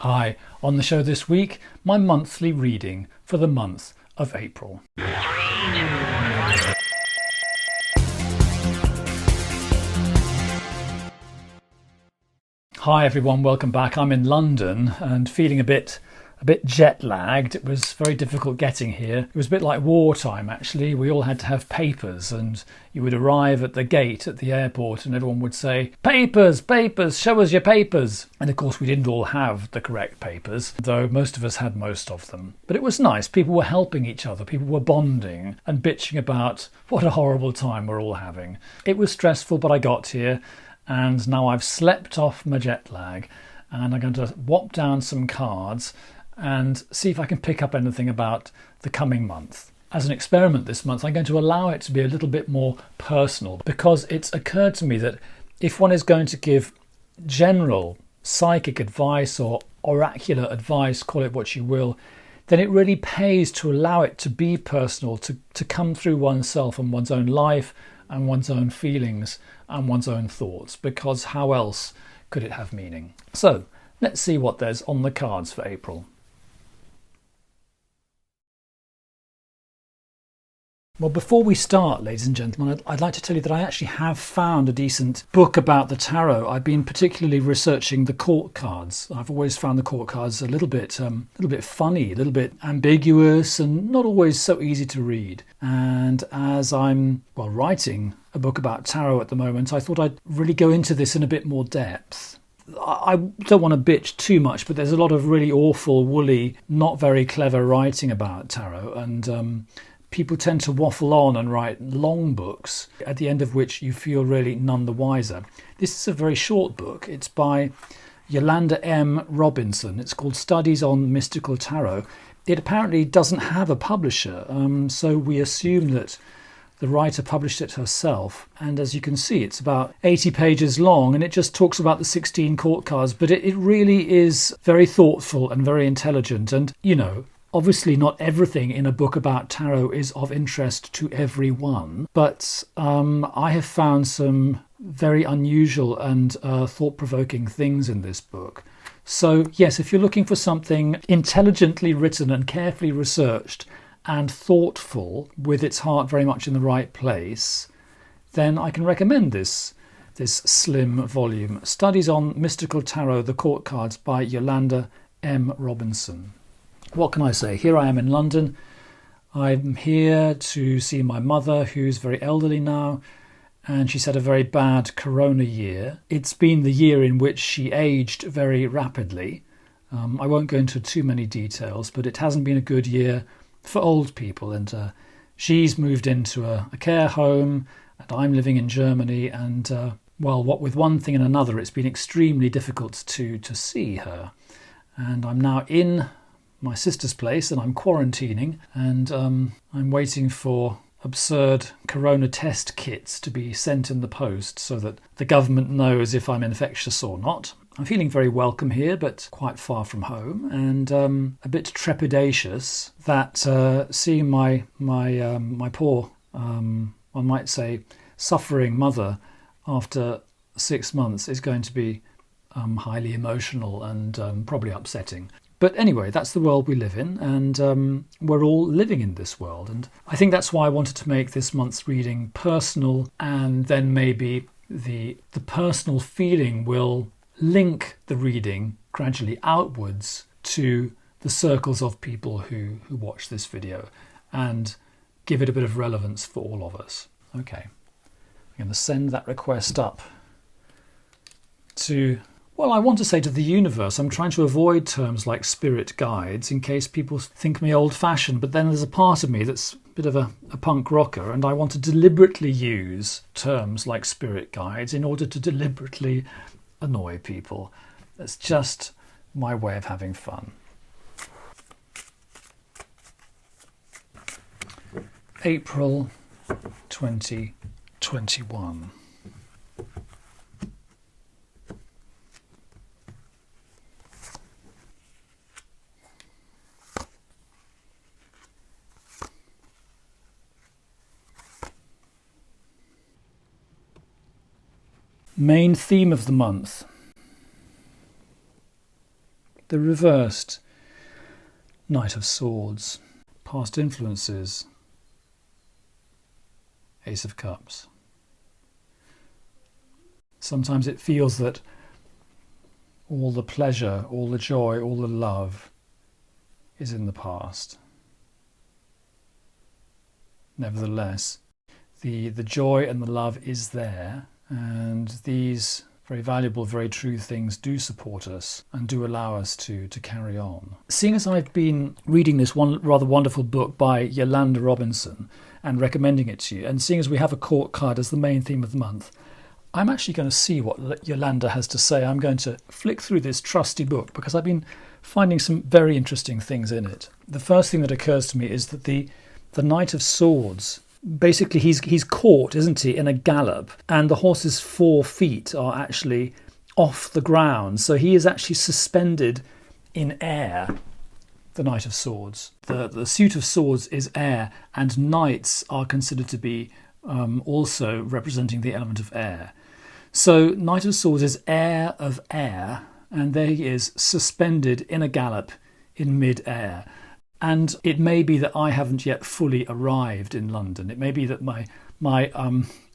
Hi, on the show this week, my monthly reading for the month of April. Hi everyone, welcome back. I'm in London and feeling a bit jet lagged. It was very difficult getting here. It was a bit like wartime actually. We all had to have papers, and you would arrive at the gate at the airport and everyone would say, "Papers, papers, show us your papers." And of course we didn't all have the correct papers, though most of us had most of them. But it was nice. People were helping each other. People were bonding and bitching about what a horrible time we're all having. It was stressful, but I got here and now I've slept off my jet lag, and I'm going to whop down some cards and see if I can pick up anything about the coming month. As an experiment this month, I'm going to allow it to be a little bit more personal, because it's occurred to me that if one is going to give general psychic advice or oracular advice, call it what you will, then it really pays to allow it to be personal, to come through oneself and one's own life and one's own feelings and one's own thoughts, because how else could it have meaning? So let's see what there's on the cards for April. Well, before we start, ladies and gentlemen, I'd like to tell you that I actually have found a decent book about the tarot. I've been particularly researching the court cards. I've always found the court cards a little bit funny, a little bit ambiguous, and not always so easy to read. And as I'm writing a book about tarot at the moment, I thought I'd really go into this in a bit more depth. I don't want to bitch too much, but there's a lot of really awful, woolly, not very clever writing about tarot, and people tend to waffle on and write long books, at the end of which you feel really none the wiser. This is a very short book. It's by Yolanda M. Robinson. It's called Studies on Mystical Tarot. It apparently doesn't have a publisher, so we assume that the writer published it herself. And as you can see, it's about 80 pages long, and it just talks about the 16 court cards, but it really is very thoughtful and very intelligent. And, obviously not everything in a book about tarot is of interest to everyone, but I have found some very unusual and thought-provoking things in this book. So yes, if you're looking for something intelligently written and carefully researched and thoughtful, with its heart very much in the right place, then I can recommend this slim volume, Studies on Mystical Tarot, the Court Cards by Yolanda M. Robinson. What can I say? Here I am in London. I'm here to see my mother, who's very elderly now, and she's had a very bad corona year. It's been the year in which she aged very rapidly. I won't go into too many details, but it hasn't been a good year for old people, and she's moved into a care home, and I'm living in Germany, and what with one thing and another, it's been extremely difficult to see her. And I'm now in my sister's place, and I'm quarantining, and I'm waiting for absurd corona test kits to be sent in the post so that the government knows if I'm infectious or not. I'm feeling very welcome here, but quite far from home, and a bit trepidatious that seeing my poor, one might say, suffering mother after 6 months is going to be highly emotional and probably upsetting. But anyway, that's the world we live in, and we're all living in this world. And I think that's why I wanted to make this month's reading personal, and then maybe the personal feeling will link the reading gradually outwards to the circles of people who watch this video, and give it a bit of relevance for all of us. Okay, I'm going to send that request up to... I want to say to the universe. I'm trying to avoid terms like spirit guides in case people think me old-fashioned, but then there's a part of me that's a bit of a punk rocker, and I want to deliberately use terms like spirit guides in order to deliberately annoy people. That's just my way of having fun. April 2021. Main theme of the month: the reversed Knight of Swords. Past influences. Ace of Cups. Sometimes it feels that all the pleasure, all the joy, all the love is in the past. Nevertheless, the joy and the love is there, and these very valuable, very true things do support us and do allow us to carry on. Seeing as I've been reading this one rather wonderful book by Yolanda Robinson and recommending it to you, and seeing as we have a court card as the main theme of the month, I'm actually going to see what Yolanda has to say. I'm going to flick through this trusty book because I've been finding some very interesting things in it. The first thing that occurs to me is that the Knight of Swords, basically he's caught, isn't he, in a gallop, and the horse's 4 feet are actually off the ground. So he is actually suspended in air, the Knight of Swords. The suit of swords is air, and knights are considered to be also representing the element of air. So Knight of Swords is heir of air, and there he is suspended in a gallop in mid-air. And it may be that I haven't yet fully arrived in London. It may be that my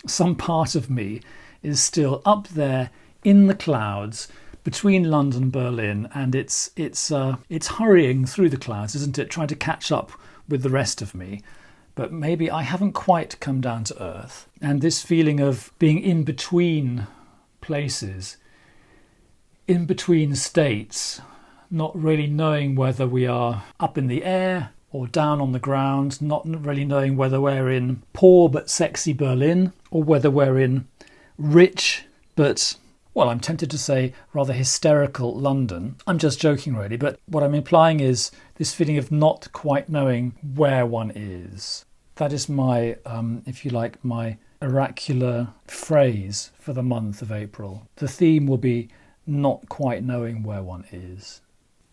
some part of me is still up there in the clouds between London and Berlin, and it's hurrying through the clouds, isn't it, trying to catch up with the rest of me. But maybe I haven't quite come down to earth. And this feeling of being in between places, in between states, not really knowing whether we are up in the air or down on the ground, not really knowing whether we're in poor but sexy Berlin or whether we're in rich but, well, I'm tempted to say rather hysterical London. I'm just joking really, but what I'm implying is this feeling of not quite knowing where one is. That is my, if you like, my oracular phrase for the month of April. The theme will be not quite knowing where one is.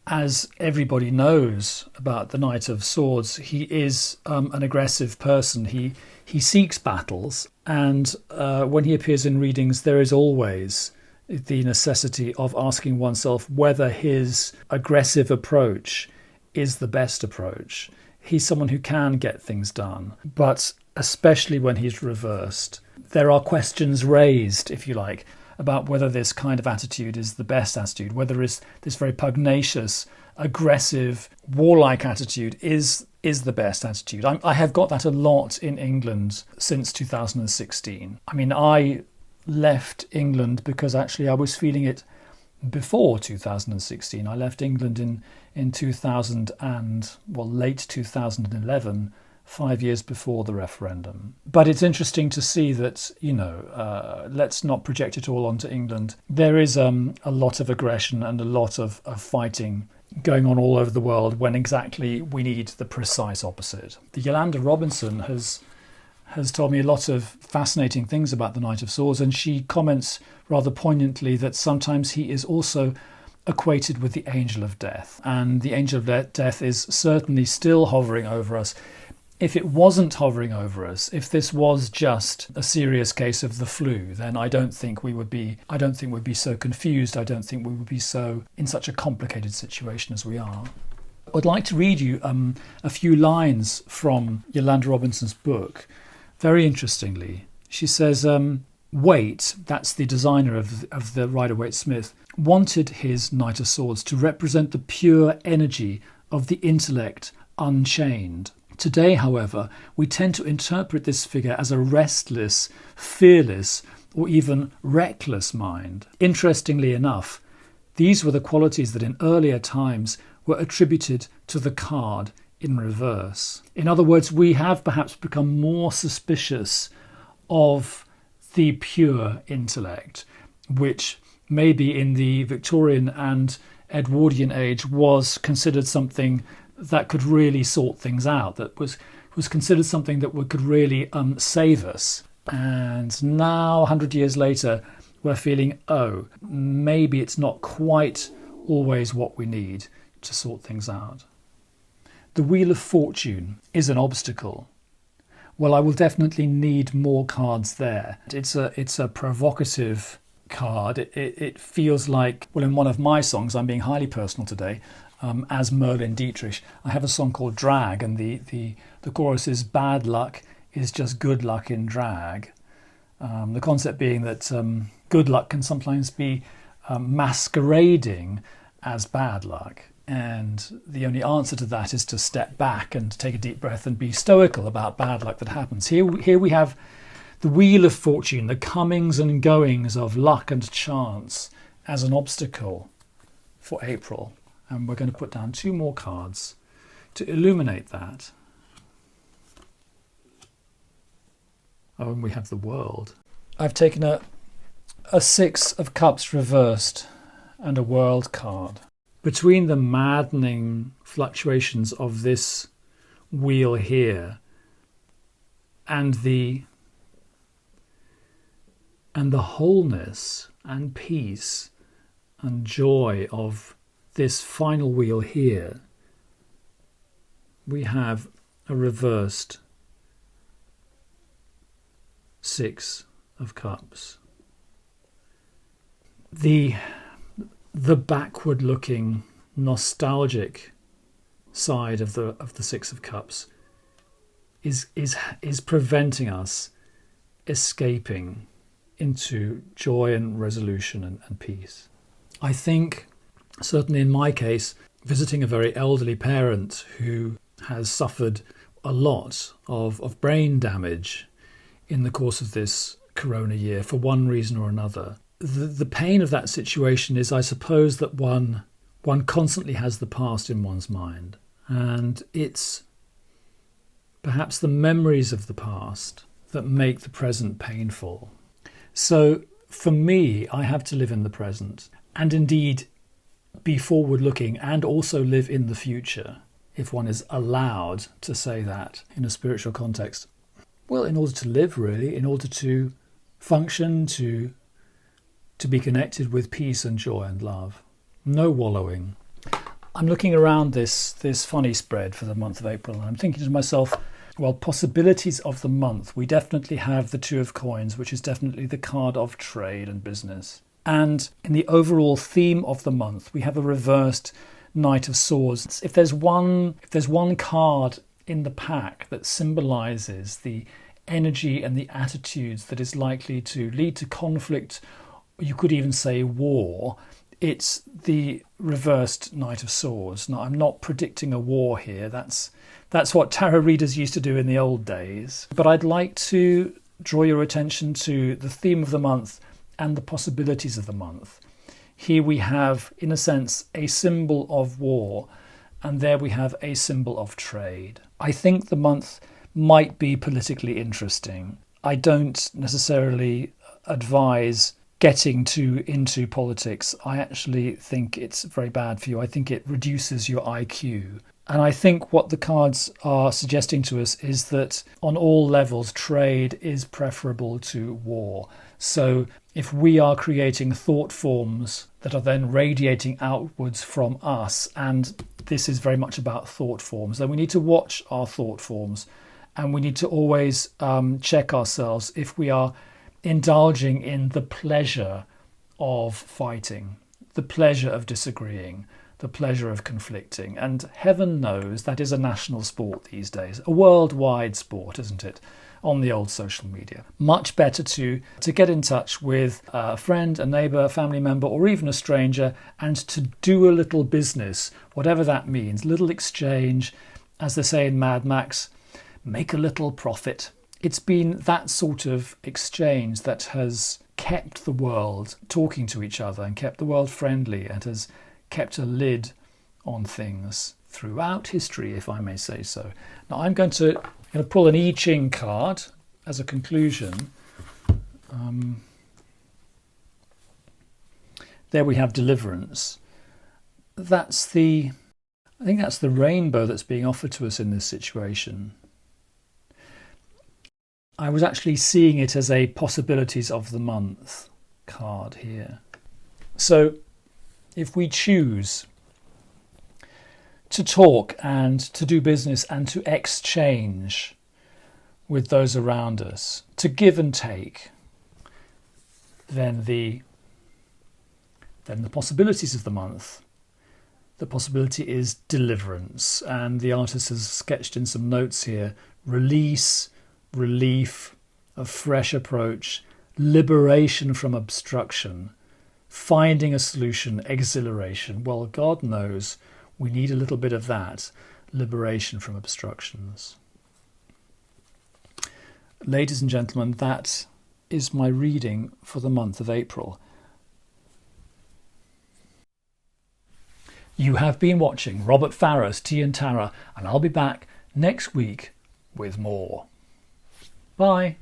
As everybody knows about the Knight of Swords, he is an aggressive person. He seeks battles, and when he appears in readings, there is always the necessity of asking oneself whether his aggressive approach is the best approach. He's someone who can get things done, but especially when he's reversed, there are questions raised, if you like, about whether this kind of attitude is the best attitude, whether it's this very pugnacious, aggressive, warlike attitude is the best attitude. I have got that a lot in England since 2016. I mean, I left England because actually I was feeling it before 2016. I left England in 2000 and, well, late 2011, 5 years before the referendum. But it's interesting to see that, let's not project it all onto England. There is a lot of aggression and a lot of fighting going on all over the world when exactly we need the precise opposite. The Yolanda Robinson has told me a lot of fascinating things about the Knight of Swords, and she comments rather poignantly that sometimes he is also equated with the angel of death, and the angel of death is certainly still hovering over us. If it wasn't hovering over us, if this was just a serious case of the flu, then I don't think we'd be so confused. I don't think we would be so in such a complicated situation as we are. I'd like to read you a few lines from Yolanda Robinson's book. Very interestingly, she says, Waite, that's the designer of the Rider-Waite-Smith, wanted his Knight of Swords to represent the pure energy of the intellect unchained. Today, however, we tend to interpret this figure as a restless, fearless, or even reckless mind. Interestingly enough, these were the qualities that in earlier times were attributed to the card in reverse. In other words, we have perhaps become more suspicious of the pure intellect, which maybe in the Victorian and Edwardian age was considered something that could really sort things out, that was considered something that could really save us. And now, 100 years later, we're feeling, maybe it's not quite always what we need to sort things out. The Wheel of Fortune is an obstacle. Well, I will definitely need more cards there. It's a provocative card, it feels like, well, in one of my songs, I'm being highly personal today, as Merlin Dietrich, I have a song called Drag, and the chorus is bad luck is just good luck in drag. The concept being that good luck can sometimes be masquerading as bad luck. And the only answer to that is to step back and take a deep breath and be stoical about bad luck that happens. Here we have the wheel of fortune, the comings and goings of luck and chance as an obstacle for April. And we're going to put down 2 more cards to illuminate that. Oh, and we have the World. I've taken a 6 of Cups reversed and a World card. Between the maddening fluctuations of this wheel here and the wholeness and peace and joy of this final wheel here, we have a reversed 6 of Cups. The backward-looking, nostalgic side of the 6 of Cups is preventing us escaping into joy and resolution and peace. I think, certainly in my case, visiting a very elderly parent who has suffered a lot of brain damage in the course of this corona year for one reason or another. The pain of that situation is, I suppose, that one constantly has the past in one's mind, and it's perhaps the memories of the past that make the present painful. So for me, I have to live in the present and indeed be forward-looking and also live in the future, if one is allowed to say that in a spiritual context. Well, in order to live, really, in order to function, to be connected with peace and joy and love. No wallowing. I'm looking around this funny spread for the month of April, and I'm thinking to myself, well, possibilities of the month. We definitely have the 2 of Coins, which is definitely the card of trade and business. And in the overall theme of the month, we have a reversed Knight of Swords. If there's one card in the pack that symbolises the energy and the attitudes that is likely to lead to conflict, you could even say war, it's the reversed Knight of Swords. Now, I'm not predicting a war here. That's what tarot readers used to do in the old days. But I'd like to draw your attention to the theme of the month and the possibilities of the month. Here we have, in a sense, a symbol of war, and there we have a symbol of trade. I think the month might be politically interesting. I don't necessarily advise getting into politics. I actually think it's very bad for you. I think it reduces your IQ. And I think what the cards are suggesting to us is that on all levels, trade is preferable to war. So if we are creating thought forms that are then radiating outwards from us, and this is very much about thought forms, then we need to watch our thought forms, and we need to always check ourselves if we are indulging in the pleasure of fighting, the pleasure of disagreeing, the pleasure of conflicting. And heaven knows that is a national sport these days, a worldwide sport, isn't it, on the old social media. Much better to get in touch with a friend, a neighbour, a family member, or even a stranger, and to do a little business, whatever that means, little exchange, as they say in Mad Max, make a little profit. It's been that sort of exchange that has kept the world talking to each other and kept the world friendly and has kept a lid on things throughout history, if I may say so. Now I'm going to pull an I Ching card as a conclusion. There we have deliverance. I think that's the rainbow that's being offered to us in this situation. I was actually seeing it as a possibilities of the month card here. So if we choose to talk and to do business and to exchange with those around us, to give and take, then the Then the possibilities of the month. The possibility is deliverance, and the artist has sketched in some notes here: release, relief, a fresh approach, liberation from obstruction, finding a solution, exhilaration. Well, God knows we need a little bit of that, liberation from obstructions. Ladies and gentlemen, that is my reading for the month of April. You have been watching Robert Farrah's Tea and Tara, and I'll be back next week with more. Bye.